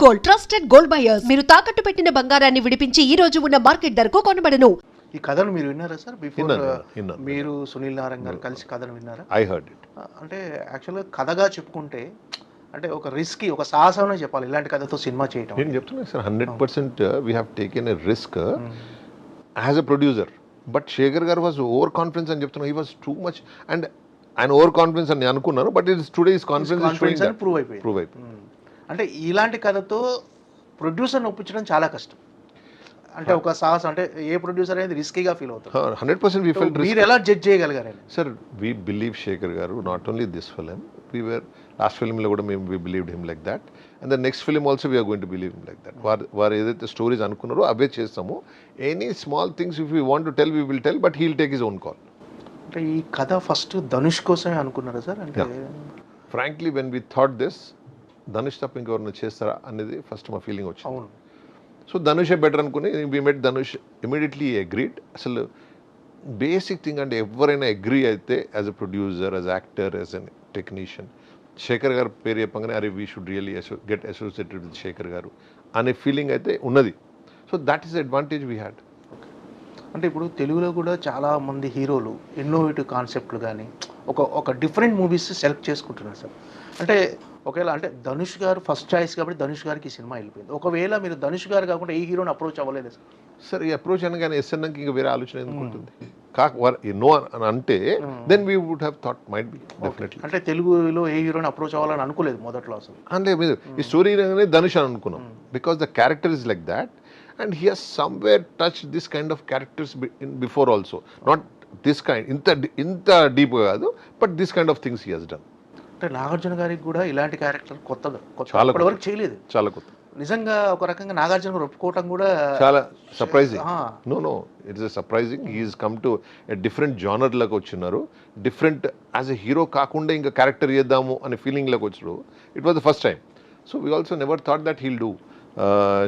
Gold, trusted gold buyers. మీరు తాకట్టు పెట్టిన బంగారాన్ని విడిపించి ఈ రోజు ఉన్న మార్కెట్ ధరకు కొనబడను. ఈ కథను మీరు విన్నారా సార్? బిఫోర్ విన్నాను. మీరు సునీల్ నారాయణ గారు కలిసి కథను విన్నారా? I heard it. అంటే యాక్చువల్గా కథగా చెప్పుకుంటే అంటే ఒక రిస్కీ, ఒక సాహసమే చెప్పాలి ఇలాంటి కథతో సినిమా చేయటం. నేను చెప్తున్నాను sir, 100% we have taken a risk as a producer. But Shekhar గారు వాజ్ ఓవర్ కాన్ఫిడెన్స్ అని చెప్తున్నాను. He was too much, and ఆయన ఓవర్ కాన్ఫిడెన్స్ అని అనుకున్నాను. But it's today is confidence prove అయిపోయింది. అంటే ఇలాంటి కథతో ప్రొడ్యూసర్ని ఒప్పించడం చాలా కష్టం. అంటే ఒక సాహసం, అంటే ఏ ప్రొడ్యూసర్ అనేది రిస్కీగా ఫీల్ అవుతారు. 100% we felt మీరు ఎలా జడ్జ్ చేయగలిగారు? Sir, we believe Shekhar garu not only this film, we were last ఫిలింలో కూడా మేము we believed him like that, and the next film also we are going to believe him like that. వారు ఏదైతే stories అనుకున్నారో అవే చేస్తాము. Any small things if you want to tell we will tell, but he'll take his own call. అంటే ఈ కథ first Dhanush కోసమే అనుకున్నారా సార్? అంటే frankly when we thought this, Dhanush తప్ప ఇంకెవరైనా చేస్తారా అనేది ఫస్ట్ మా ఫీలింగ్ వచ్చింది. అవును. సో ధనుషే బెటర్ అనుకుని we met Dhanush, immediately agreed. అసలు బేసిక్ థింగ్ అంటే ఎవరైనా అగ్రీ అయితే as a producer, as actor, as an technician, Shekhar గారు పేరు చెప్పగానే అరే we should really get associated with Shekhar గారు అనే ఫీలింగ్ అయితే ఉన్నది. So that is advantage we had. అంటే ఇప్పుడు తెలుగులో కూడా చాలా మంది హీరోలు ఇన్నోవేటివ్ కాన్సెప్ట్లు కానీ ఒక డిఫరెంట్ మూవీస్ సెలెక్ట్ చేసుకుంటున్నారు సార్. అంటే ఒకవేళ అంటే ధనుష్ గారు ఫస్ట్ చాయిస్ కాబట్టి ధనుష్ గారికి ఈ సినిమా వెళ్ళిపోయింది. ఒకవేళ మీరు ధనుష్ గారు కాకుండా ఈ హీరోని అప్రోచ్ అవ్వలేదు సార్? సార్, ఈ అప్రోచ్ అనగానే ఎస్ఎన్కి ఇంకా వేరే ఆలోచన ఎందుకు ఉంటుంది? నో అని అంటే then we would have thought might be definitely. అంటే తెలుగులో ఏ హీరోని అప్రోచ్ అవ్వాలని అనుకోలేదు మొదట్లో అసలు? అంటే మీరు ఈ స్టోరీ ధనుష్ అని అనుకున్నాం because the character is like that, and he has somewhere touched this kind of characters before also, not this kind inta deep kaadu, but this kind of things he has done. అంటే నాగార్జున గారికి కూడా ఇలాంటి character కొత్తగా చాలా ఇప్పటివరకు చేయలేదు. చాలా కొత్త. నిజంగా ఒక రకంగా నాగార్జున గారు ఒప్పుకోవటం కూడా చాలా surprising. No it's a surprising. He is come to a different జానర్లోకి వచ్చినారు. డిఫరెంట్ యాజ్ ఎ హీరో కాకుండా ఇంకా క్యారెక్టర్ చేద్దాము అనే ఫీలింగ్లోకి వచ్చారు. It was the first time. So we also never thought that he'll do.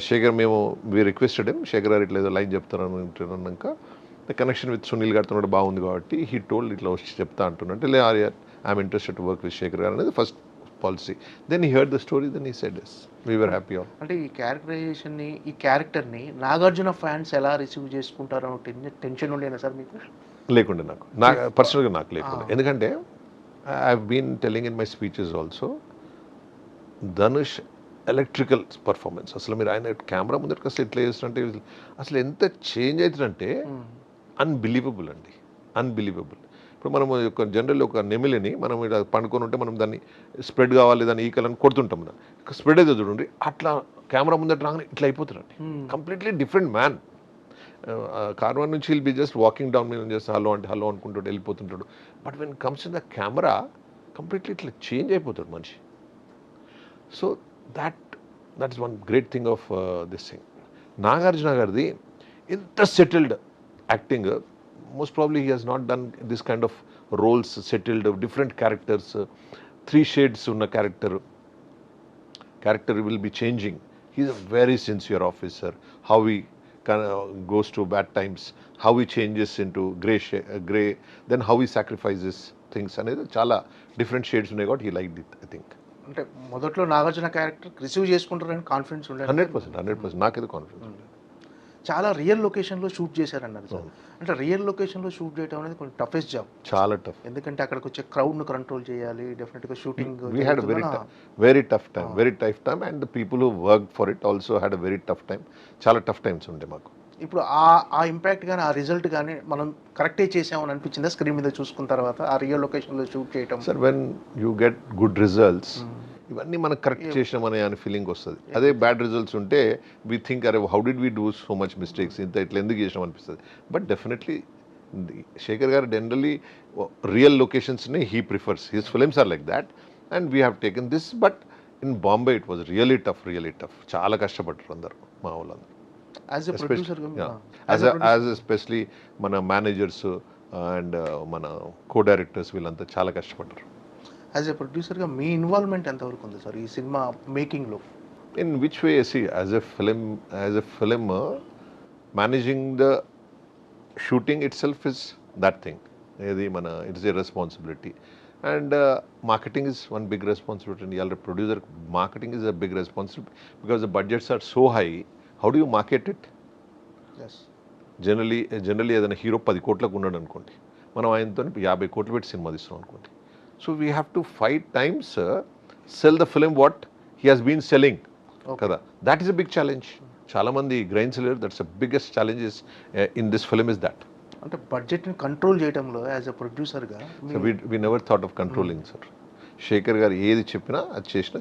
Shekhar, మేము we requested him, Shekhar garu ఇట్లా ఏదో లైన్ చెప్తారన్నాక ద కనెక్షన్ విత్ సునీల్ గారితో కూడా బాగుంది కాబట్టి హీ టోల్డ్ ఇట్లా వచ్చి చెప్తా అంటున్నట్టు లే I'm interested to work with Shekhar గారు అనేది first policy. Then he heard the story, then he said yes, we were happy all. అంటే ఈ క్యారెక్టరైజేషన్ని, ఈ క్యారెక్టర్ని నాగార్జున ఫ్యాన్స్ ఎలా రిసీవ్ చేసుకుంటారో టెన్షన్ ఉండేనా సార్ మీకు? లేకుండే, నాకు పర్సనల్గా నాకు లేకుండా. ఎందుకంటే I have been telling in my speeches also, Dhanush electrical performance అసలు మీరు ఆయన కెమెరా ముందరికి అసలు ఎట్లా చేస్తుంటే అసలు ఎంత చేంజ్ అవుతుందంటే అన్బిలీవబుల్ అండి, అన్బిలీవబుల్. ఇప్పుడు మనం ఒక జనరల్ ఒక నెమిలిని మనం ఇలా పండుకొని ఉంటే మనం దాన్ని స్ప్రెడ్ కావాలి, దాన్ని ఈకలని కొడుతుంటాం, స్ప్రెడ్ అయితే చూడండి, అట్లా కెమెరా ముందట రాగానే ఇట్లా అయిపోతున్నాడు. Completely different man. కార్వాన్ నుంచి will be just walking down, మేము జస్ట్ హలో అంటే హలో అనుకుంటాడు, వెళ్ళిపోతుంటాడు. But when comes in the camera completely ఇట్లా చేంజ్ అయిపోతాడు మనిషి. So that is one great thing of this thing. Nagarjuna gardi inta settled acting, most probably he has not done this kind of roles, settled different characters, 3 shades unna character will be changing. He is a very sincere officer. How he goes to bad times, how he changes into gray, then how he sacrifices things anedi chala different shades unnai got he liked it, I think. అంటే మొదట్లో Nagarjuna character receive చేసుకుంటారని confidence ఉండేది? 100% నాకేదో confidence ఉంది. చాలా real లొకేషన్లో shoot చేశారన్నారు sir. అంటే రియల్ లొకేషన్లో షూట్ చేయడం అనేది కొంచెం టఫెస్ట్ జాబ్, చాలా టఫ్. ఎందుకంటే అక్కడికి వచ్చే క్రౌడ్ను కంట్రోల్ చేయాలి, డెఫినెట్గా shooting. We had a very tough time and the people who worked for it also had a very tough time. చాలా టఫ్ టైమ్స్ ఉండే మాకు. ఇప్పుడు ఆ ఇంపాక్ట్ కానీ ఆ రిజల్ట్ కానీ మనం కరెక్టే చేసామని అనిపించిందా స్క్రీన్ మీద చూసుకున్న తర్వాత ఆ రియల్ లొకేషన్లో షూట్ చేయటం? Sir, when you get good results ఇవన్నీ మనం కరెక్ట్ చేసినామనే అని ఫీలింగ్ వస్తుంది. అదే బ్యాడ్ రిజల్ట్స్ ఉంటే వీ థింక్ అరే how did we do so much mistakes, ఇంత ఇట్లా ఎందుకు చేసినాం అనిపిస్తుంది. But definitely Shekhar garu generally real లొకేషన్స్ని he prefers, his films are like that and we have taken this. But in Bombay it was really tough. చాలా కష్టపడ్డారు అందరు, మా వాళ్ళందరూ. ఎస్పెషలీ మన మేనేజర్స్ అండ్ మన కో డైరెక్టర్స్ వీళ్ళంతా చాలా కష్టపడ్డారు. యాజ్ ఎ ప్రొడ్యూసర్గా మీ ఇన్వాల్వ్మెంట్ ఎంతవరకు ఉంది సార్ ఈ సినిమా మేకింగ్లో? In which way? See as a film managing the shooting itself is that thing. ఏది మన it's a responsibility. And marketing is one big responsibility. ఇవాళ producer marketing is a big responsibility because the budgets are so high. How do you market it? Yes. Generally ఏదైనా hero 10 కోట్లకు ఉన్నాడు అనుకోండి, మనం ఆయనతో 50 కోట్లు పెట్టి సినిమా తీస్తున్నాం అనుకోండి. So we have to 5 times sell the film what he has been selling కదా. That is a big challenge. చాలామంది గ్రహించలేరు. That's a biggest challenges in this film is that. అంటే బడ్జెట్ని కంట్రోల్ చేయడంలో యాజ్ అ ప్రొడ్యూసర్గా so we never thought of controlling sir. Shekhar garu ఏది చెప్పినా అది చేసిన.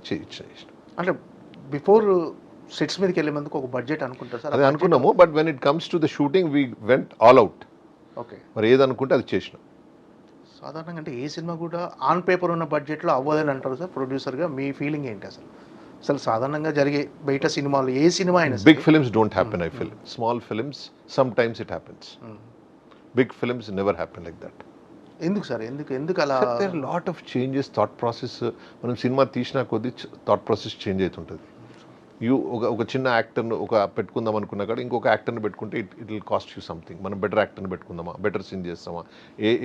అంటే బిఫోర్ సెట్స్ మీదకి వెళ్ళే ముందుకు ఒక బడ్జెట్ అనుకుంటారు సార్? అదే అనుకున్నాము, but when it comes to the shooting we went all out. Okay. మరి ఏది అనుకుంటే అది చేసినాం. సాధారణంగా అంటే ఏ సినిమా కూడా ఆన్ పేపర్ ఉన్న బడ్జెట్లో అవ్వదని అంటారు సార్ ప్రొడ్యూసర్గా. మీ ఫీలింగ్ ఏంటి అసలు? అసలు సాధారణంగా జరిగే బయట సినిమాలు ఏ సినిమా అయినా big films don't happen. I feel small films sometimes it happens. Big films never happen like that. ఎందుకు సార్? ఎందుకు అలా? There lot of changes. Thought process, మనం సినిమా తీసినా కొద్దీ థాట్ ప్రాసెస్ చేంజ్ అవుతుంటుంది. ఒక చిన్న యాక్టర్ను పెట్టుకుందాం అనుకున్నా కూడా ఇంకొక యాక్టర్ని పెట్టుకుంటే it will cost you something. మనం బెటర్ యాక్టర్ని పెట్టుకుందామా, బెటర్ సీన్ చేస్తామా,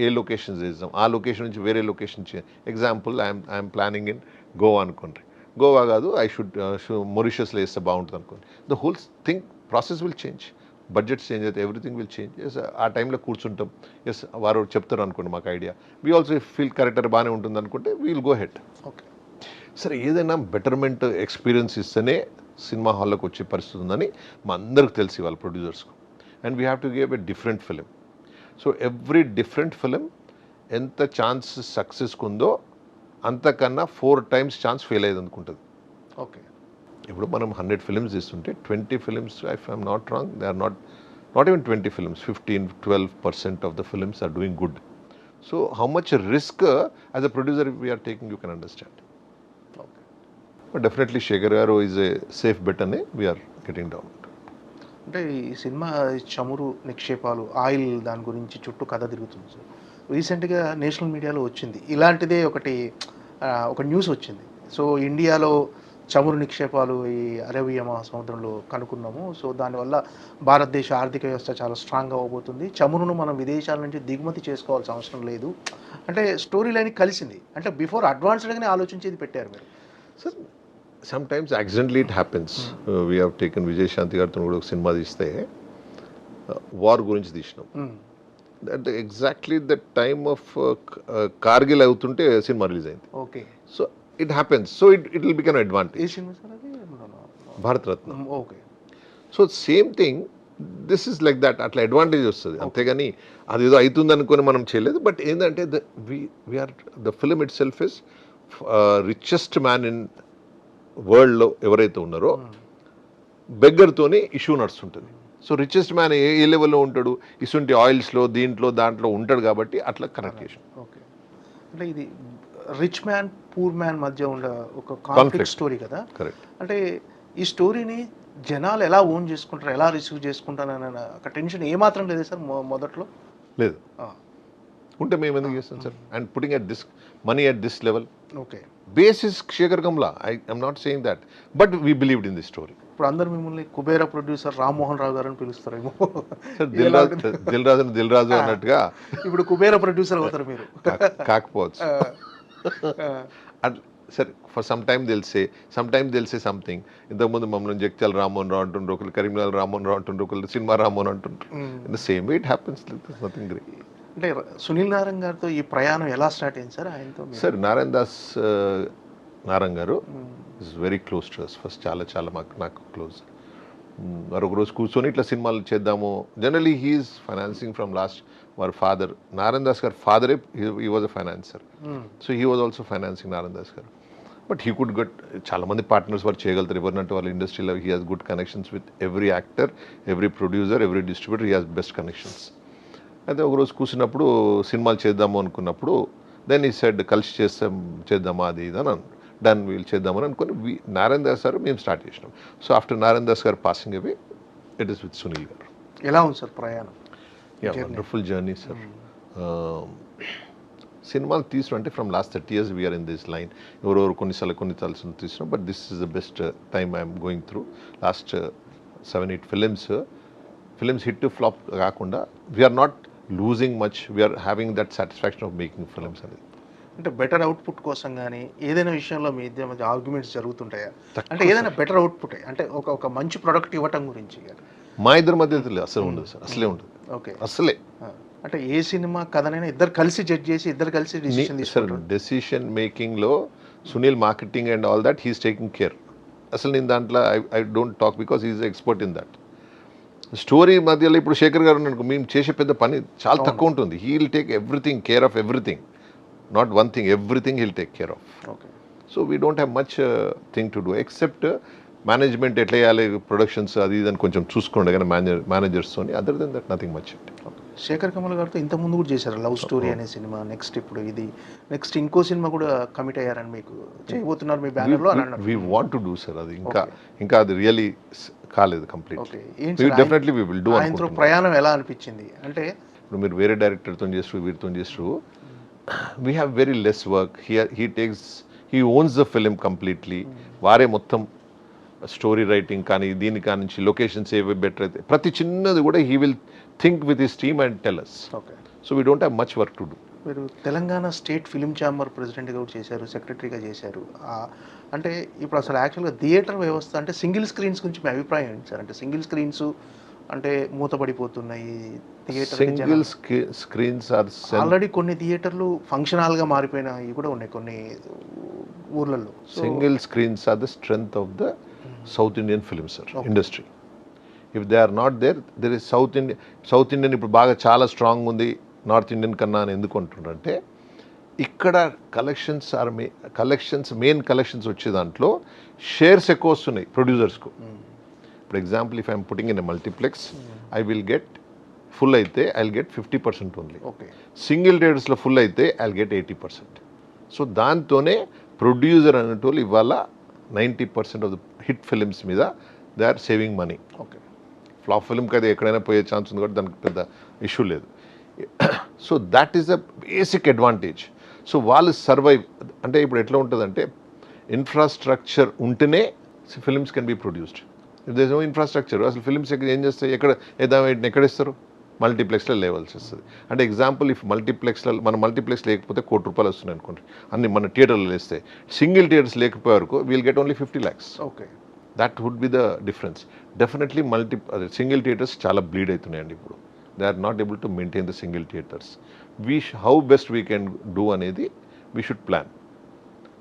ఏ లొకేషన్స్ చేస్తాం, ఆ లొకేషన్ నుంచి వేరే location example I'm planning in Goa అనుకోండి. గోవా కాదు, ఐ షుడ్ మొరిషియస్లో వేస్తే బాగుంటుంది అనుకోండి. The whole thing process will change. Budgets change అయితే ఎవ్రీథింగ్ విల్ చేంజ్. ఎస్, ఆ టైంలో కూర్చుంటాం. ఎస్, వారు చెప్తారు అనుకోండి మాకు idea, we also feel character బాగానే ఉంటుంది అనుకుంటే we will go head. Okay. సరే, ఏదైనా బెటర్మెంట్ ఎక్స్పీరియన్స్ ఇస్తేనే సినిమా హాల్లోకి వచ్చే పరిస్థితి ఉందని మా అందరికి తెలిసి వాళ్ళ ప్రొడ్యూసర్స్కు. And we have to give a different film. So every different film ఎంత ఛాన్స్ సక్సెస్కి ఉందో అంతకన్నా 4 times ఛాన్స్ ఫెయిల్ అయ్యేది అనుకుంటుంది. ఓకే. ఇప్పుడు మనం 100 ఫిలిమ్స్ ఇస్తుంటే 20 films, if I'm not wrong, they are not even 20 films, 15-12% of the films are doing good. So how much risk as a producer we're taking, you can understand. But definitely Shekhar garu is a safe bet అని we're getting down. అంటే ఈ cinema చమురు నిక్షేపాలు, oil, దాని గురించి చుట్టూ కథ తిరుగుతుంది సార్. రీసెంట్గా నేషనల్ మీడియాలో వచ్చింది ఇలాంటిదే ఒక న్యూస్ వచ్చింది. సో ఇండియాలో చమురు నిక్షేపాలు ఈ అరేబియా మహాసముద్రంలో కనుక్కున్నాము. సో దానివల్ల భారతదేశ ఆర్థిక వ్యవస్థ చాలా స్ట్రాంగ్గా అవబోతుంది. చమురును మనం విదేశాల నుంచి దిగుమతి చేసుకోవాల్సిన అవసరం లేదు అంటే స్టోరీ లైన్ కలిసింది. అంటే బిఫోర్ అడ్వాన్స్డ్గానే ఆలోచించేది పెట్టారు మీరు sir. Sometimes accidentally it happens. We have taken Vijayashanti గారితో కూడా ఒక సినిమా తీస్తే వార్ గురించి తీసినాం. That exactly the time of Kargil అవుతుంటే సినిమా రిలీజ్ అయింది. Okay. So it happens. So it will become advantage. ఏ సినిమా సార్ అది? Bharataratna. Okay. So same thing, this is like that. అట్లా అడ్వాంటేజ్ వస్తుంది. అంతేగాని అదేదో అవుతుంది అనుకొని మనం చేయలేదు. బట్ ఏంటంటే we are the film itself is richest man in వరల్డ్లో ఎవరైతే ఉన్నారో బెగ్గర్తోనే ఇష్యూ నడుస్తుంటుంది. సో రిచెస్ట్ మ్యాన్ ఏ లెవెల్లో ఉంటాడు, ఇటువంటి ఆయిల్స్లో దాంట్లో ఉంటాడు కాబట్టి అట్లా కనెక్ట్ చేసాం. ఓకే. అంటే ఇది రిచ్ మ్యాన్ పూర్ మ్యాన్ మధ్య ఉన్న ఒక కాన్ఫ్లిక్ట్ స్టోరీ కదా. కరెక్ట్. అంటే ఈ స్టోరీని జనాలు ఎలా ఓన్ చేసుకుంటారు, ఎలా రిసీవ్ చేసుకుంటారని ఒక టెన్షన్ ఏమాత్రం లేదు సార్ మొదట్లో? లేదు. ఉంటే మేము ఎందుకు చేస్తాం sir? And putting at this money at this level. Okay. Base is Shekhar Kammula. I'm not saying that, but we believed in this story. ఇప్పుడు అందరు మిమ్మల్ని కుబేరా ప్రొడ్యూసర్ రామ్మోహన్ రావు గారు అని పిలుస్తారేమో. దిల్ రాజు అన్నట్టుగా ఇప్పుడు కుబేరా ప్రొడ్యూసర్ అవుతారు మీరు. కాకపోవచ్చు. సరే, ఫర్ సమ్ టైమ్ తెలిసే సంథింగ్. ఇంతకుముందు మమ్మల్ని జగిత్యాల రామ్మోహన్ రావు అంటుండ్రు, ఒకరు కరీంనగర్ రామ్మోహన్ రావు అంటుండ్రు, ఒకరు సినిమా రామ్మోహన్ అంటుండ్రు. In the same way it happens. Nothing great. అంటే సునీల్ నారాయణ్ గారితో ఈ ప్రయాణం ఎలా స్టార్ట్ అయింది సార్? ఆయనతో sir Narayan garu is very close to us. First చాలా నాకు క్లోజ్. మరొక రోజు కూర్చొని ఇట్లా సినిమాలు చేద్దాము. Generally he is financing from last. వారి ఫాదర్ నారాయణ్ దాస్ గారు ఫాదరే he was a financer. So he was also financing Narayan Das garu. But he could get చాలా మంది పార్ట్నర్స్ వారు చేయగలుగుతారు. ఎవరినంటే వాళ్ళ ఇండస్ట్రీలో he has good connections with every actor, every producer, every distributor. He has best connections. అయితే ఒకరోజు కూర్చున్నప్పుడు సినిమాలు చేద్దాము అనుకున్నప్పుడు దెన్ ఈ సెడ్ కలిసి చేద్దామా అది ఇది అని డన్ వీల్ చేద్దామని అనుకుని నారాయణ్ దాస్ గారు మేము స్టార్ట్ చేసినాం. So after Narayan Das garu passing away it is with Sunil garu. ఎలా ఉంది సార్ ప్రయాణం? Wonderful journey sir. సినిమాలు తీసుకుని అంటే from last 30 years we are in this line. ఎవరెవరు కొన్ని తలసిన తీసినాం. But this is the best time I'm going through. Last 7-8 films hit flop కాకుండా we are not losing much. We are having that satisfaction of making films అనేది. అంటే better output కోసం కానీ ఏదైనా విషయంలో మీ ఇద్దరి మధ్య ఆర్గ్యుమెంట్స్ జరుగుతుంటాయా? అంటే ఏదైనా బెటర్ అవుట్పుట్ అంటే ఒక మంచి ప్రోడక్ట్ ఇవ్వటం గురించి కానీ. మా ఇద్దరి మధ్య అసలు ఉండదు సార్, అసలే ఉండదు. ఓకే. అసలే అంటే ఏ సినిమా కథనైనా ఇద్దరు కలిసి జడ్జ్ చేసి ఇద్దరు కలిసి డిసిషన్ సార్ తీసుకుంటారు. డెసిషన్ మేకింగ్లో Sunil marketing and all that he's taking care. అసలు నేను దాంట్లో I don't talk because he is expert in that. Story మధ్యలో ఇప్పుడు శేఖర్ గారు అనుకో, మేము చేసే పెద్ద పని చాలా తక్కువ ఉంటుంది. He will take everything care of everything, not one thing, everything he'll take care of. Okay. So we don't have much thing to do except management ఎట్లా చేయాలి, ప్రొడక్షన్స్ అది ఇది అని కొంచెం చూసుకోండి కానీ మేనేజర్స్తో. Other than that nothing much. Shekhar Kamal గారితో ఇంత ముందు కూడా చేశారు లవ్ స్టోరీ అనే సినిమా. నెక్స్ట్ ఇప్పుడు ఇది నెక్స్ట్ ఇంకో సినిమా కూడా కమిట్ అయ్యారని మీకు చేయబోతున్నారు మీ బ్యానర్లో అని అన్నారు. We want to do sir. అది ఇంకా అది రియలీ కాలేదు కంప్లీట్. ఓకే. ఏంటి డెఫినెట్లీ వీ విల్ డూ. ఆయనతో ప్రయాణం ఎలా అనిపించింది? అంటే ఇప్పుడు మీరు వేరే డైరెక్టర్తో చేస్తారు, వీరితో చేస్తారు, we have very less work. He owns the film completely. వారే మొత్తం స్టోరీ రైటింగ్ కానీ దీని కానించి లొకేషన్స్ ఏవి బెటర్ అయితే ప్రతి చిన్నది కూడా he will think with his team and tell us. Okay. So we don't have much work to do. మీరు తెలంగాణ స్టేట్ ఫిలిం ఛాంబర్ ప్రెసిడెంట్గా కూడా చేశారు, సెక్రటరీగా చేశారు. అంటే ఇప్పుడు అసలు యాక్చువల్గా థియేటర్ వ్యవస్థ అంటే సింగిల్ స్క్రీన్స్ గురించి మీ అభిప్రాయం ఏంటి సార్? అంటే సింగిల్ స్క్రీన్స్ అంటే మూతపడిపోతున్నాయి. సింగిల్ స్క్రీన్స్ ఆర్ ఆల్రెడీ కొన్ని థియేటర్లు ఫంక్షన్ హాల్గా మారిపోయినాయి కూడా ఉన్నాయి కొన్ని ఊర్లలో. Single screens are the strength of the south Indian film sir industry. If they are not there is south Indian ఇప్పుడు బాగా చాలా స్ట్రాంగ్ ఉంది నార్త్ ఇండియన్ కన్నా అని ఎందుకు అంటున్నారంటే ఇక్కడ మెయిన్ కలెక్షన్స్ వచ్చే దాంట్లో షేర్స్ ఎక్కువ వస్తున్నాయి ప్రొడ్యూసర్స్కు. For example if I'm putting in a multiplex I will get full అయితే I will get 50% only. Okay. Single థియేటర్స్లో ఫుల్ అయితే ఐ విల్ గెట్ 80%. సో దాంతోనే ప్రొడ్యూసర్ అనేటోళ్ళు ఇవాళ 90% ఆఫ్ ద హిట్ ఫిలిమ్స్ మీద they are saving money. Okay. Flop ఫిల్మ్కి అయితే ఎక్కడైనా పోయే ఛాన్స్ ఉంది కాబట్టి దానికి పెద్ద ఇష్యూ లేదు. So that is the basic advantage. So వాళ్ళు సర్వైవ్ అంటే ఇప్పుడు ఎట్లా ఉంటుందంటే ఇన్ఫ్రాస్ట్రక్చర్ ఉంటేనే films can be produced. If there is no infrastructure అసలు ఫిలిమ్స్ ఏం చేస్తాయి, ఎక్కడ ఇస్తారు? మల్టీప్లెక్స్లో లేవాల్సి వస్తుంది. అంటే ఎగ్జాంపుల్ ఇఫ్ మన మల్టీప్లెక్స్ లేకపోతే ₹1,00,00,000 వస్తున్నాయి అనుకోండి, అన్ని మన థియేటర్లో వేస్తే. సింగిల్ థియేటర్స్ లేకపోయే వరకు we'll get only 50 lakhs. Okay. That would be the difference. Definitely single theatres చాలా బ్లీడ్ అవుతున్నాయండి ఇప్పుడు. They are not able to maintain the single theatres. How best we can do అనేది వీ షుడ్ ప్లాన్.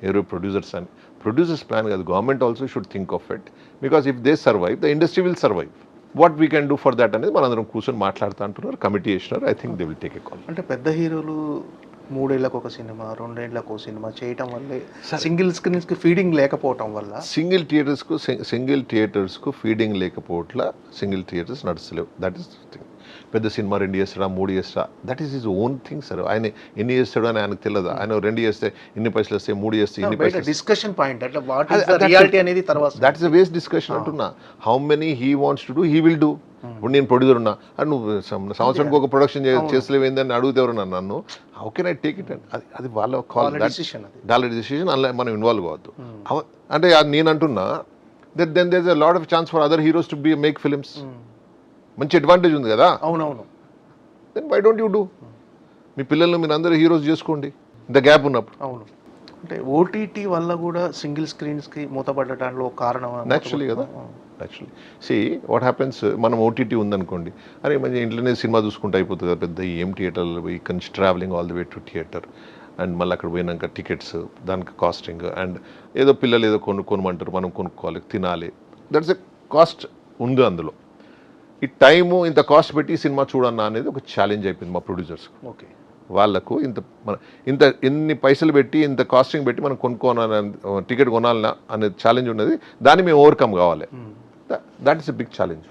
ఎవరు producers plan కాదు, government also should think of it. Because if they survive the industry will survive. What we can do for that అనేది మనందరం కూర్చొని మాట్లాడుతూ అంటున్నారు, committee చేసినారు. I think they will take a call. అంటే పెద్ద హీరోలు 3 ఏళ్ళకు ఒక సినిమా 2 ఏళ్ళకు ఒక సినిమా చేయటం వల్లే సింగిల్ స్క్రీన్స్కి ఫీడింగ్ లేకపోవటం వల్ల సింగిల్ థియేటర్స్కు ఫీడింగ్ లేకపోవట్ల సింగిల్ థియేటర్స్ నడుస్తలేవు. That is thing. పెద్ద సినిమా 2 చేస్తాడా 3 చేస్తాడా that is his own thing sir. ఆయన ఎన్ని చేస్తాడో అని ఆయనకు తెలియదు. ఆయన 2 చేస్తే ఇన్ని పైసలు వస్తాయి, 3 చేస్తే ఇన్ని పైసలు. డిస్కషన్ పాయింట్ అంటే వాట్ ఇస్ ద రియాలిటీ అనేది తర్వాత. That is the waste discussion అంటున్నా. How many he wants to do he will do. ఇప్పుడు నేను ప్రొడ్యూసర్ ఉన్నా, నువ్వు సంవత్సరానికి ఒక ప్రొడక్షన్ చేస్తలేవేందని అడుగుతేవరు నన్ను. How can I take it? అది వాళ్ళ కాల్, వాళ్ళ డిసిషన్. అందులో మనం ఇన్వాల్వ్ కావద్దు. అంటే నేను అంటున్నా then there is a lot of chance for other heroes to be make films. మంచి అడ్వాంటేజ్ ఉంది కదా. అవునవును. Then why don't you do? మీ పిల్లల్ని మీరు అందరూ హీరోస్ చేసుకోండి ఇంత గ్యాప్ ఉన్నప్పుడు. అవును. అంటే ఓటీటీ వల్ల కూడా సింగిల్ స్క్రీన్స్కి మూతపడటానికి ఒక కారణం యాక్చువల్లీ కదా. యాక్చువల్లీ సి వాట్ హ్యాపెన్స్, మనం ఓటీటీ ఉందనుకోండి, అరే మంచి ఇంట్లోనే సినిమా చూసుకుంటూ అయిపోతుంది కదా. పెద్ద ఏం థియేటర్లో ఇక్కడ నుంచి travelling all the way to theatre and మళ్ళీ అక్కడ పోయినాక టికెట్స్, దానికి కాస్టింగ్, అండ్ ఏదో పిల్లలు ఏదో కొనుక్కోమంటారు, మనం కొనుక్కోవాలి, తినాలి. దట్స్ ఎ కాస్ట్ ఉంది అందులో. ఈ టైము ఇంత కాస్ట్ పెట్టి సినిమా చూడన్నా అనేది ఒక ఛాలెంజ్ అయిపోయింది మా ప్రొడ్యూసర్స్కి. ఓకే. వాళ్ళకు ఎన్ని పైసలు పెట్టి ఇంత కాస్టింగ్ పెట్టి మనం కొనుక్కోవాలని, టికెట్ కొనాలన్నా అనే ఛాలెంజ్ ఉన్నది. దాన్ని మేము ఓవర్కమ్ కావాలి. That is a big challenge.